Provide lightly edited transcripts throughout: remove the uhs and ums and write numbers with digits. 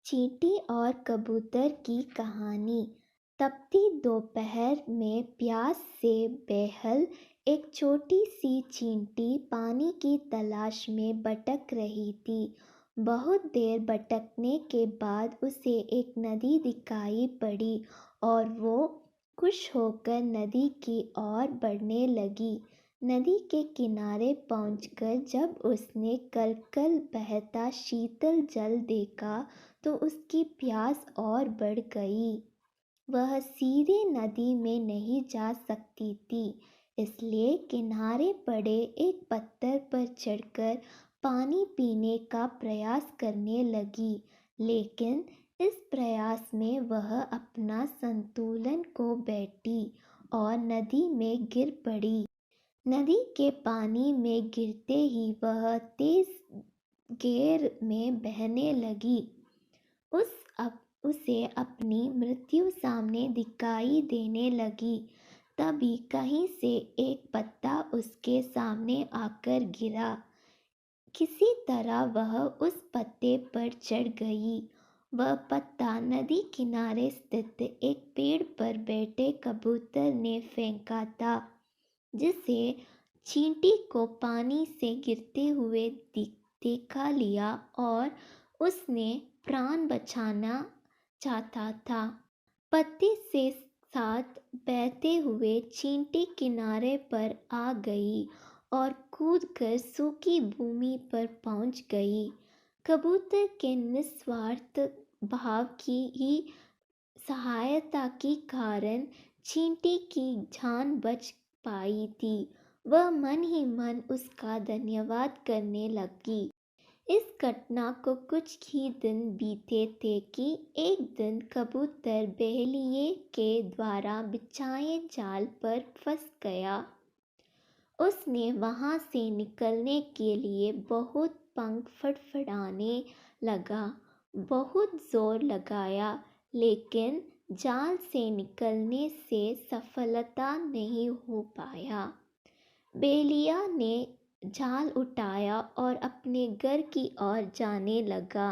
चींटी और कबूतर की कहानी। तपती दोपहर में प्यास से बेहाल एक छोटी सी चींटी पानी की तलाश में भटक रही थी। बहुत देर भटकने के बाद उसे एक नदी दिखाई पड़ी और वो खुश होकर नदी की ओर बढ़ने लगी। नदी के किनारे पहुंचकर जब उसने कल-कल बहता शीतल जल देखा तो उसकी प्यास और बढ़ गई। वह सीधे नदी में नहीं जा सकती थी, इसलिए किनारे पड़े एक पत्थर पर चढ़कर पानी पीने का प्रयास करने लगी। लेकिन इस प्रयास में वह अपना संतुलन खो बैठी और नदी में गिर पड़ी। नदी के पानी में गिरते ही वह तेज गेर में बहने लगी। उसे अपनी मृत्यु सामने दिखाई देने लगी। तभी कहीं से एक पत्ता उसके सामने आकर गिरा। किसी तरह वह उस पत्ते पर चढ़ गई। वह पत्ता नदी किनारे स्थित एक पेड़ पर बैठे कबूतर ने फेंका था, जिसे चींटी को पानी से गिरते हुए देखा लिया और उसने प्राण बचाना चाहता था। पत्ते से साथ बहते हुए चींटी किनारे पर आ गई और कूदकर सूखी भूमि पर पहुंच गई। कबूतर के निस्वार्थ भाव की ही सहायता के कारण चींटी की जान बच पाई थी। वह मन ही मन उसका धन्यवाद करने लगी। इस घटना को कुछ ही दिन बीते थे कि एक दिन कबूतर बहेलिये के द्वारा बिछाए जाल पर फंस गया। उसने वहां से निकलने के लिए बहुत पंख फड़फड़ाने लगा, बहुत जोर लगाया, लेकिन जाल से निकलने से सफलता नहीं हो पाया। बहेलिया ने जाल उठाया और अपने घर की ओर जाने लगा।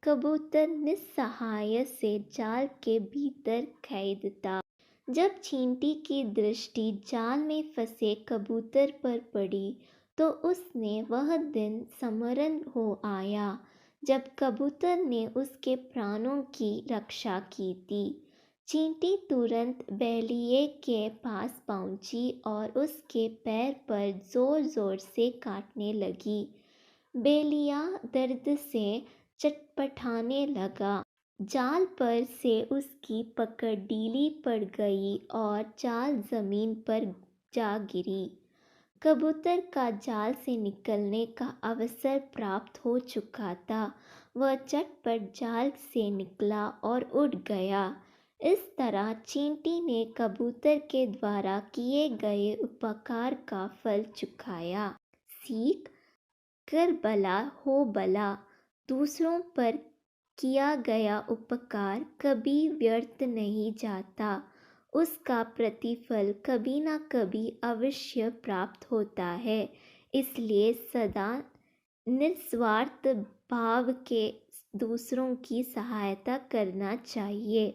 कबूतर निस्सहाय से जाल के भीतर कैद था। जब चींटी की दृष्टि जाल में फंसे कबूतर पर पड़ी तो उसने वह दिन स्मरण हो आया जब कबूतर ने उसके प्राणों की रक्षा की थी। चींटी तुरंत बहेलिये के पास पहुंची और उसके पैर पर जोर जोर से काटने लगी। बहेलिया दर्द से चटपटाने लगा। जाल पर से उसकी पकड़ ढीली पड़ गई और जाल जमीन पर जा गिरी। कबूतर का जाल से निकलने का अवसर प्राप्त हो चुका था। वह झटपट जाल से निकला और उड़ गया। इस तरह चींटी ने कबूतर के द्वारा किए गए उपकार का फल चुकाया। सीख: कर भला हो भला। दूसरों पर किया गया उपकार कभी व्यर्थ नहीं जाता। उसका प्रतिफल कभी ना कभी अवश्य प्राप्त होता है। इसलिए सदा निस्वार्थ भाव के दूसरों की सहायता करना चाहिए।